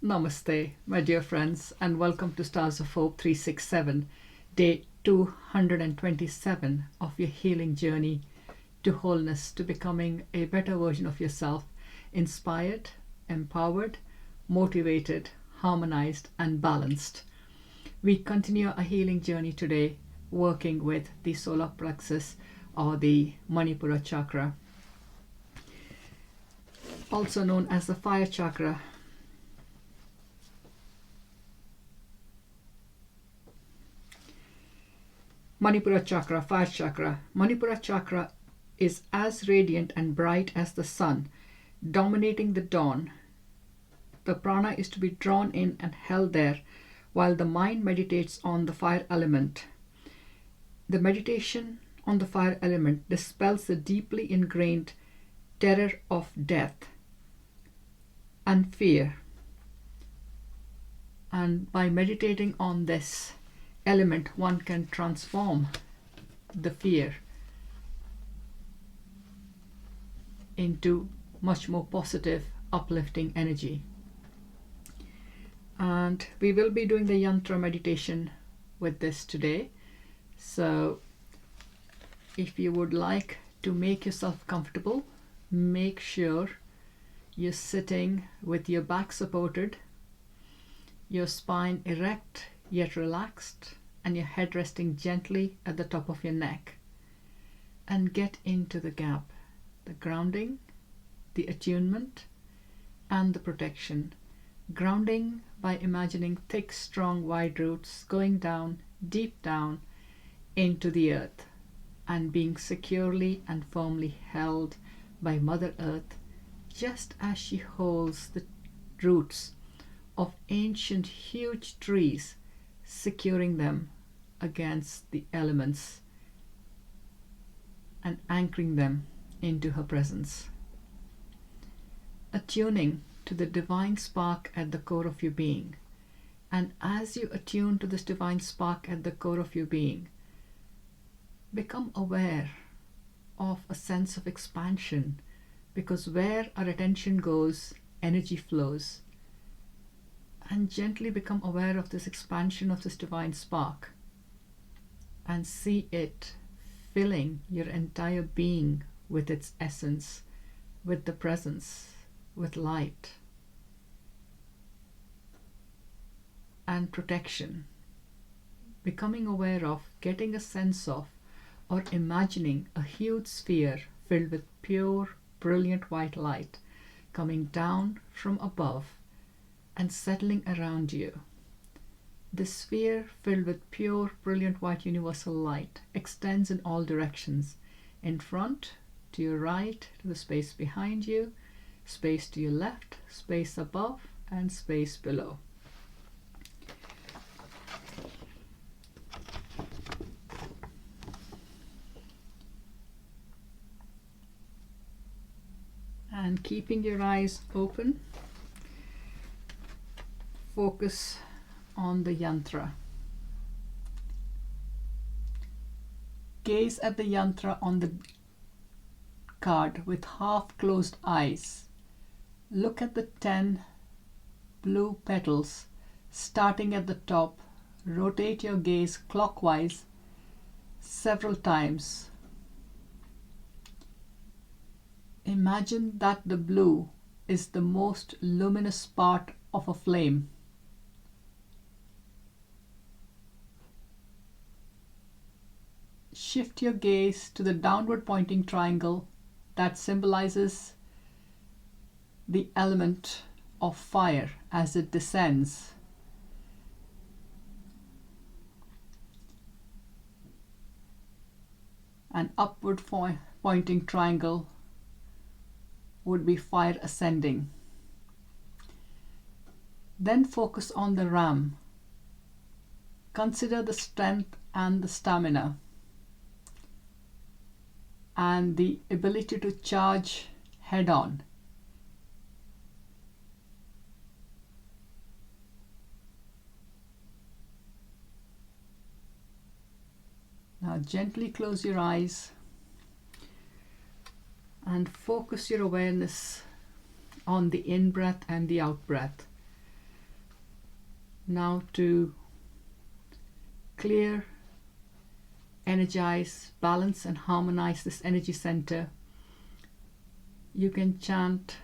Namaste, my dear friends, and welcome to Stars of Hope 367, day 227 of your healing journey to wholeness, to becoming a better version of yourself, inspired, empowered, motivated, harmonized, and balanced. We continue our healing journey today, working with the solar plexus or the Manipura chakra, also known as the fire chakra. Manipura chakra, fire chakra. Manipura chakra is as radiant and bright as the sun, dominating the dawn. The prana is to be drawn in and held there while the mind meditates on the fire element. The meditation on the fire element dispels the deeply ingrained terror of death and fear. And by meditating on this element, one can transform the fear into much more positive, uplifting energy. And we will be doing the yantra meditation with this today. So if you would like to make yourself comfortable, make sure you're sitting with your back supported, your spine erect yet relaxed, and your head resting gently at the top of your neck. And get into the gap, the grounding, the attunement, and the protection. Grounding by imagining thick, strong, wide roots going down, deep down into the earth, and being securely and firmly held by Mother Earth, just as she holds the roots of ancient huge trees, securing them against the elements and anchoring them into her presence. Attuning to the divine spark at the core of your being. And as you attune to this divine spark at the core of your being, become aware of a sense of expansion, because where our attention goes, energy flows. And gently become aware of this expansion of this divine spark and see it filling your entire being with its essence, with the presence, with light and protection. Becoming aware of, getting a sense of, or imagining a huge sphere filled with pure, brilliant white light coming down from above and settling around you. This sphere filled with pure, brilliant white universal light extends in all directions, in front, to your right, to the space behind you, space to your left, space above, and space below. And keeping your eyes open, focus on the yantra. Gaze at the yantra on the card with half closed eyes. Look at the 10 blue petals starting at the top. Rotate your gaze clockwise several times. Imagine that the blue is the most luminous part of a flame. Shift your gaze to the downward pointing triangle that symbolizes the element of fire as it descends. An upward pointing triangle would be fire ascending. Then focus on the ram. Consider the strength and the stamina and the ability to charge head on. Now gently close your eyes and focus your awareness on the in-breath and the out-breath. Now to clear, energize, balance and harmonize this energy center, you can chant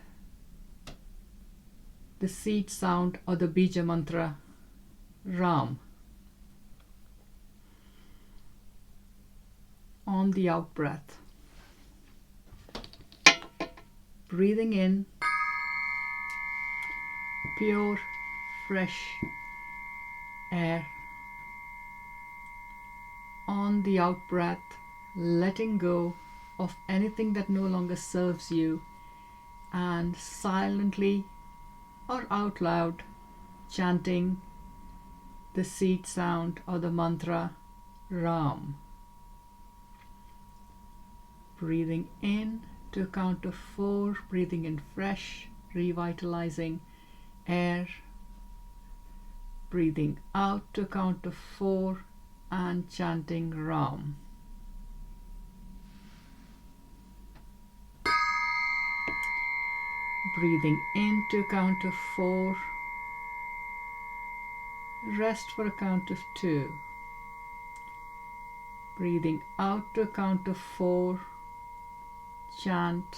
the seed sound or the bija mantra Ram on the out breath. Breathing in pure, fresh air. On the out breath, letting go of anything that no longer serves you and silently or out loud chanting the seed sound or the mantra Ram. Breathing in to a count of 4, breathing in fresh, revitalizing air. Breathing out to a count of 4 and chanting Ram. Breathing in to a count of 4. Rest for a count of 2. Breathing out to a count of 4. Chant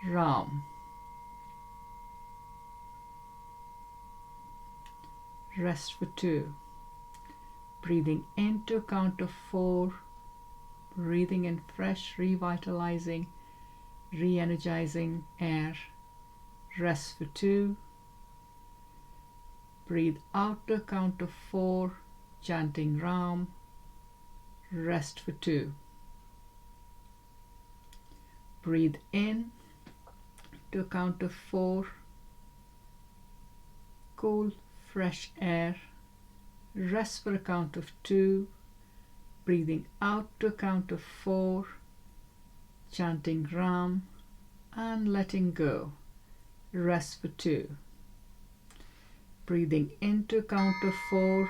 Ram. Rest for 2. Breathing into a count of 4. Breathing in fresh, revitalizing, re-energizing air. Rest for 2. Breathe out to a count of 4. Chanting Ram. Rest for 2. Breathe in to a count of 4. Cool, fresh air. Rest for a count of 2. Breathing out to a count of 4. Chanting Ram and letting go. Rest for 2. Breathing into a count of 4.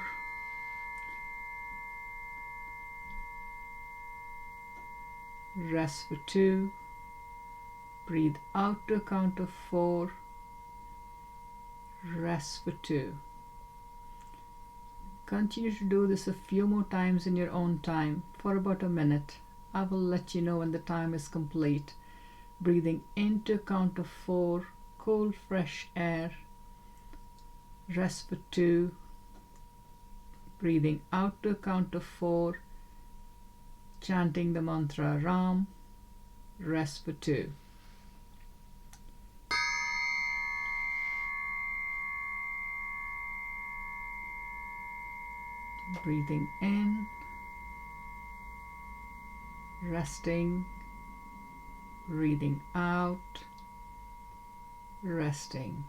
Rest for 2. Breathe out to a count of 4. Rest for 2. Continue to do this a few more times in your own time for about a minute. I will let you know when the time is complete. Breathing into a count of 4, cool, fresh air. Rest for 2. Breathing out to a count of 4, chanting the mantra Ram. Rest for 2. Breathing in, resting, breathing out, resting.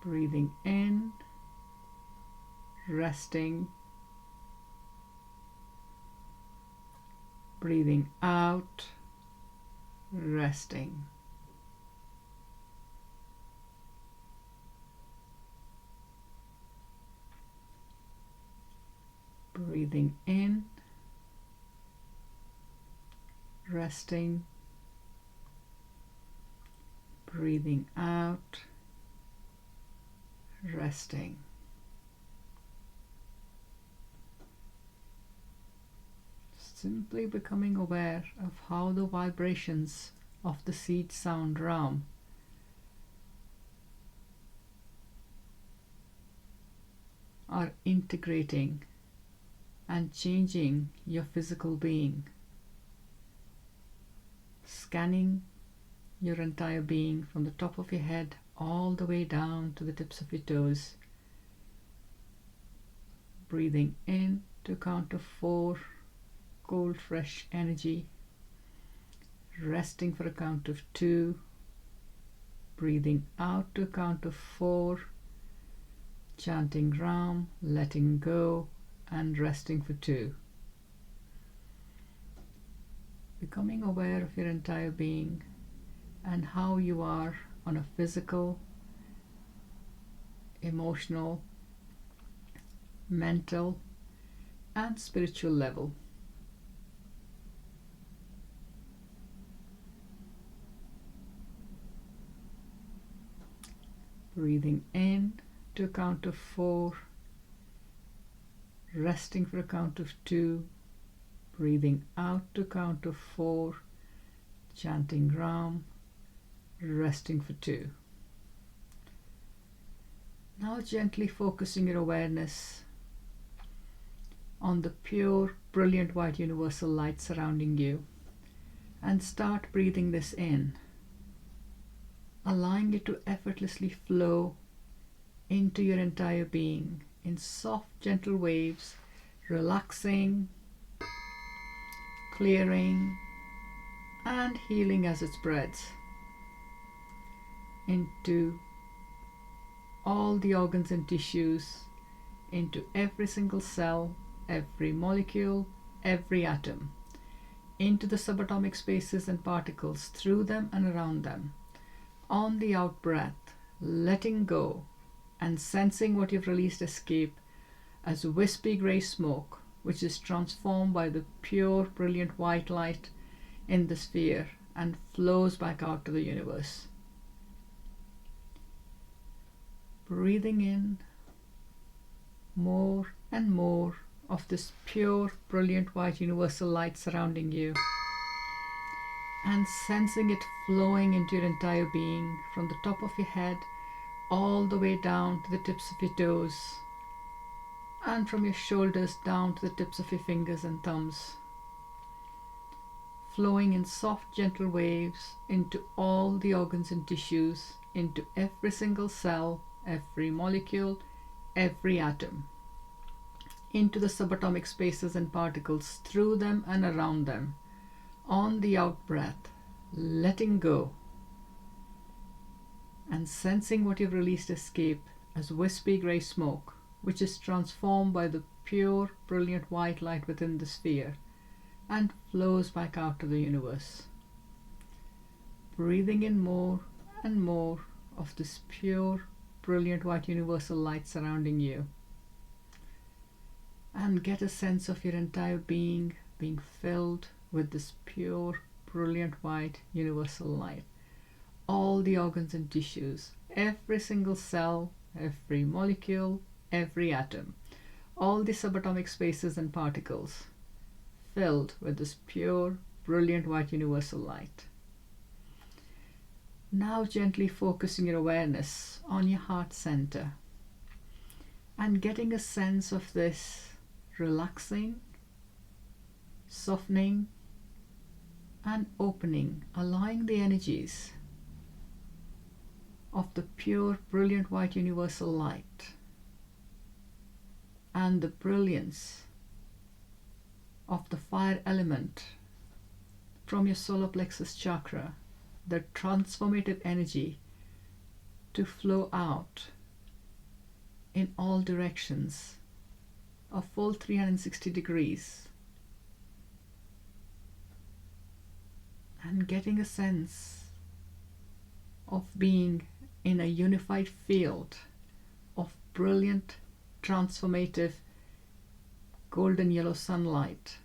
Breathing in, resting, breathing out, resting. Breathing in, resting, breathing out, resting. Simply becoming aware of how the vibrations of the seed sound Ram are integrating and changing your physical being, scanning your entire being from the top of your head all the way down to the tips of your toes. Breathing in to a count of 4, cold fresh energy. Resting for a count of 2. Breathing out to a count of 4, chanting Ram, letting go and resting for 2. Becoming aware of your entire being and how you are on a physical, emotional, mental and spiritual level. Breathing in to a count of 4, resting for a count of 2, breathing out to a count of 4, chanting Ram, resting for 2. Now gently focusing your awareness on the pure, brilliant white universal light surrounding you, and start breathing this in, allowing it to effortlessly flow into your entire being in soft, gentle waves, relaxing, clearing, and healing as it spreads into all the organs and tissues, into every single cell, every molecule, every atom, into the subatomic spaces and particles through them and around them. On the out breath, letting go and sensing what you've released escape as wispy grey smoke, which is transformed by the pure, brilliant white light in the sphere and flows back out to the universe. Breathing in more and more of this pure, brilliant white universal light surrounding you, and sensing it flowing into your entire being from the top of your head all the way down to the tips of your toes, and from your shoulders down to the tips of your fingers and thumbs, flowing in soft, gentle waves into all the organs and tissues, into every single cell, every molecule, every atom, into the subatomic spaces and particles through them and around them. On the out breath, letting go and sensing what you've released escape as wispy grey smoke, which is transformed by the pure, brilliant white light within the sphere and flows back out to the universe. Breathing in more and more of this pure, brilliant white universal light surrounding you, and get a sense of your entire being being filled with this pure, brilliant white universal light. All the organs and tissues, every single cell, every molecule, every atom, all the subatomic spaces and particles filled with this pure, brilliant white universal light. Now gently focusing your awareness on your heart center and getting a sense of this relaxing, softening, and opening, allowing the energies of the pure, brilliant white universal light and the brilliance of the fire element from your solar plexus chakra, the transformative energy, to flow out in all directions, a full 360 degrees, and getting a sense of being in a unified field of brilliant, transformative, golden yellow sunlight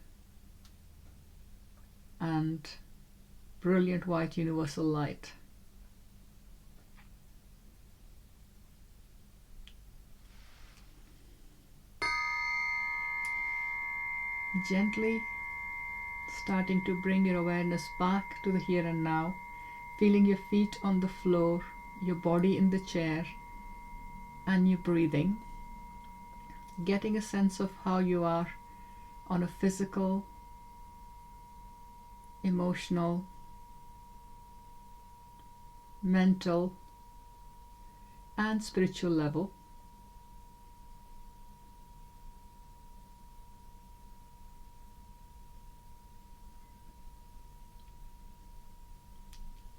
and brilliant white universal light. Gently starting to bring your awareness back to the here and now, feeling your feet on the floor, your body in the chair, and your breathing, getting a sense of how you are on a physical, emotional, mental, and spiritual level.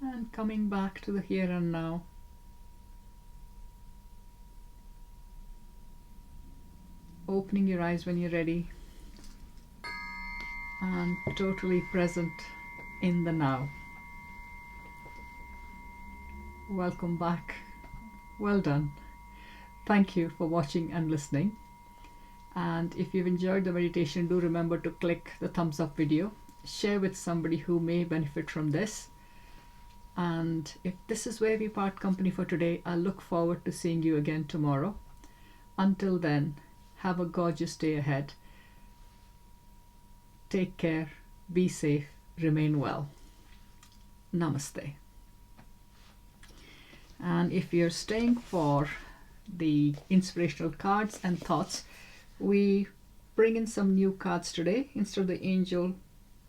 And coming back to the here and now. Opening your eyes when you're ready. And totally present in the now. Welcome back. Well done. Thank you for watching and listening. And if you've enjoyed the meditation, do remember to click the thumbs up video, share with somebody who may benefit from this, And if this is where we part company for today, I look forward to seeing you again tomorrow. Until then, have a gorgeous day ahead. Take care, be safe, remain well. Namaste. And if you're staying for the inspirational cards and thoughts, we bring in some new cards today instead of the Angel,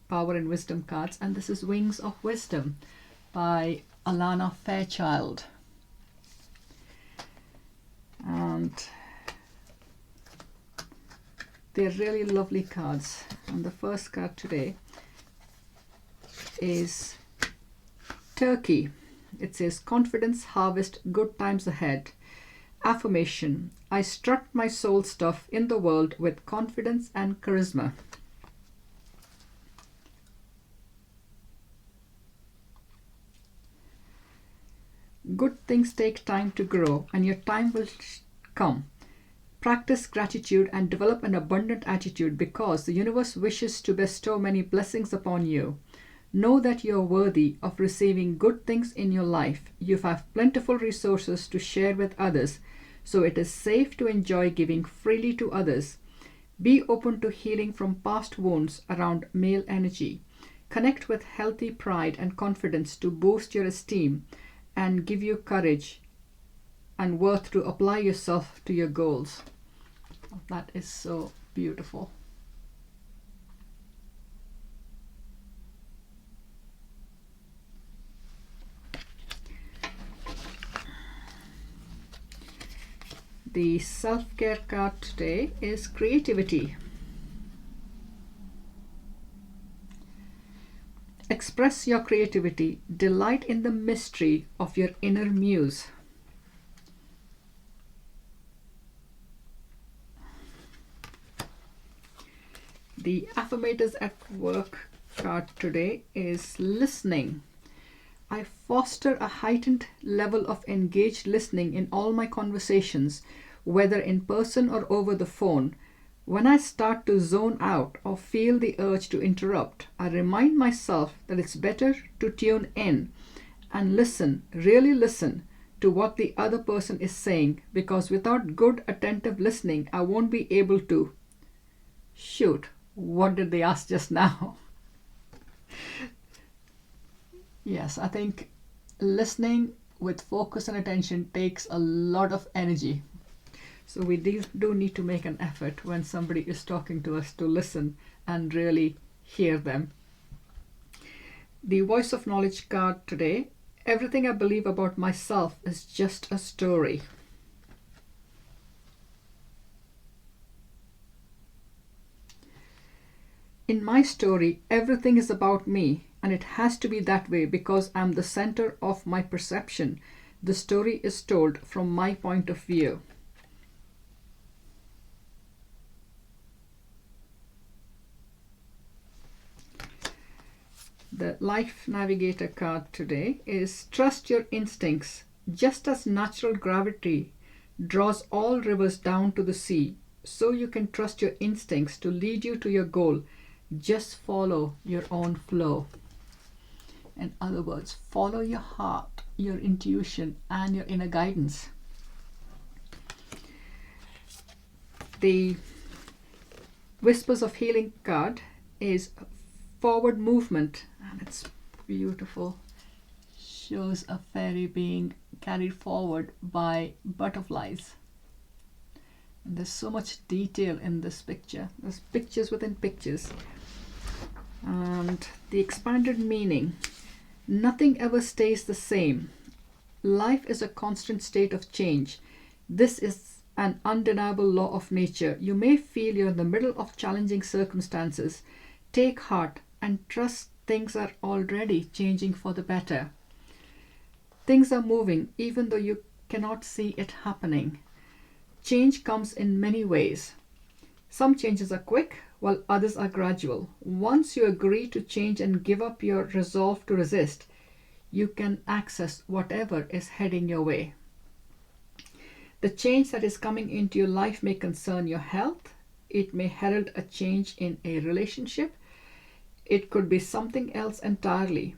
Power and Wisdom cards. And this is Wings of Wisdom by Alana Fairchild. And they're really lovely cards. And the first card today is Turkey. It says, confidence, harvest, good times ahead. Affirmation, I strut my soul stuff in the world with confidence and charisma. Good things take time to grow, and your time will come. Practice gratitude and develop an abundant attitude because the universe wishes to bestow many blessings upon you. Know that you are worthy of receiving good things in your life. You have plentiful resources to share with others, so it is safe to enjoy giving freely to others. Be open to healing from past wounds around male energy. Connect with healthy pride and confidence to boost your esteem and give you courage and worth to apply yourself to your goals. That is so beautiful. The self-care card today is creativity. Express your creativity. Delight in the mystery of your inner muse. The affirmators at work card today is listening. I foster a heightened level of engaged listening in all my conversations, whether in person or over the phone. When I start to zone out or feel the urge to interrupt, I remind myself that it's better to tune in and listen, really listen to what the other person is saying, because without good attentive listening, I won't be able to shoot. What did they ask just now? Yes, I think listening with focus and attention takes a lot of energy. So we do need to make an effort when somebody is talking to us to listen and really hear them. The Voice of Knowledge card today, everything I believe about myself is just a story. In my story, everything is about me, and it has to be that way because I'm the center of my perception. The story is told from my point of view. The Life Navigator card today is trust your instincts. Just as natural gravity draws all rivers down to the sea, so you can trust your instincts to lead you to your goal. Just follow your own flow. In other words, follow your heart, your intuition, and your inner guidance. The Whispers of Healing card is forward movement, and it's beautiful. Shows a fairy being carried forward by butterflies. And there's so much detail in this picture. There's pictures within pictures. And the expanded meaning. Nothing ever stays the same. Life is a constant state of change. This is an undeniable law of nature. You may feel you're in the middle of challenging circumstances. Take heart and trust things are already changing for the better. Things are moving even though you cannot see it happening. Change comes in many ways. Some changes are quick, while others are gradual. Once you agree to change and give up your resolve to resist, you can access whatever is heading your way. The change that is coming into your life may concern your health. It may herald a change in a relationship. It could be something else entirely.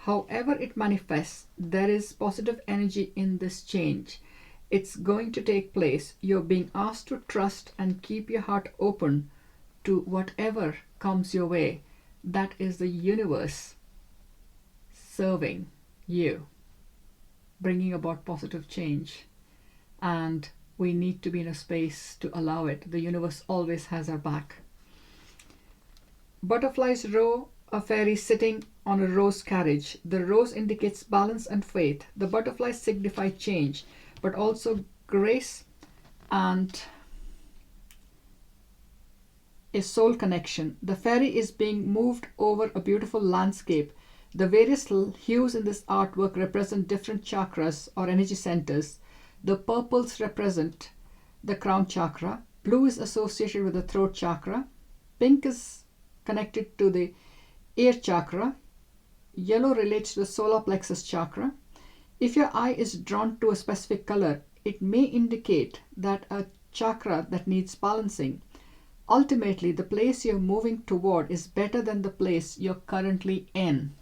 However it manifests, there is positive energy in this change. It's going to take place. You're being asked to trust and keep your heart open to whatever comes your way. That is the universe serving you, bringing about positive change. And we need to be in a space to allow it. The universe always has our back. Butterflies row a fairy sitting on a rose carriage. The rose indicates balance and faith. The butterflies signify change, but also grace and a soul connection. The fairy is being moved over a beautiful landscape. The various hues in this artwork represent different chakras or energy centers. The purples represent the crown chakra. Blue is associated with the throat chakra. Pink is connected to the ear chakra. Yellow relates to the solar plexus chakra. If your eye is drawn to a specific color, it may indicate that a chakra that needs balancing. Ultimately, the place you're moving toward is better than the place you're currently in.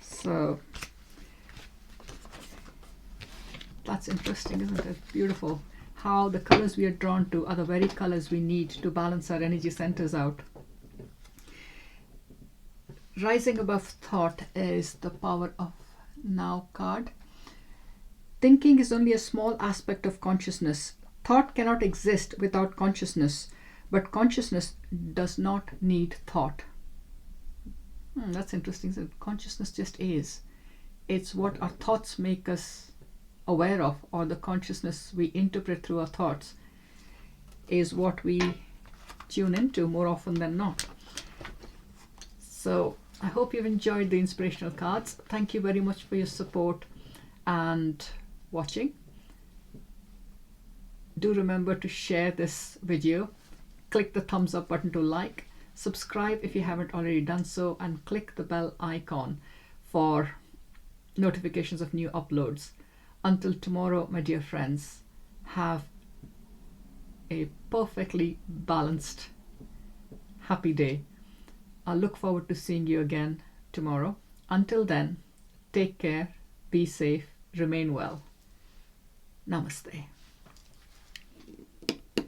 So that's interesting, isn't it? Beautiful. How the colors we are drawn to are the very colors we need to balance our energy centers out. Rising above thought is the power of now card. Thinking is only a small aspect of consciousness. Thought cannot exist without consciousness, but consciousness does not need thought. That's interesting. So consciousness just is. It's what our thoughts make us aware of, or the consciousness we interpret through our thoughts is what we tune into more often than not. So I hope you've enjoyed the inspirational cards. Thank you very much for your support and watching. Do remember to share this video. Click the thumbs up button to like. Subscribe if you haven't already done so, and click the bell icon for notifications of new uploads. Until tomorrow, my dear friends, have a perfectly balanced, happy day. I look forward to seeing you again tomorrow. Until then, take care, be safe, remain well. Namaste.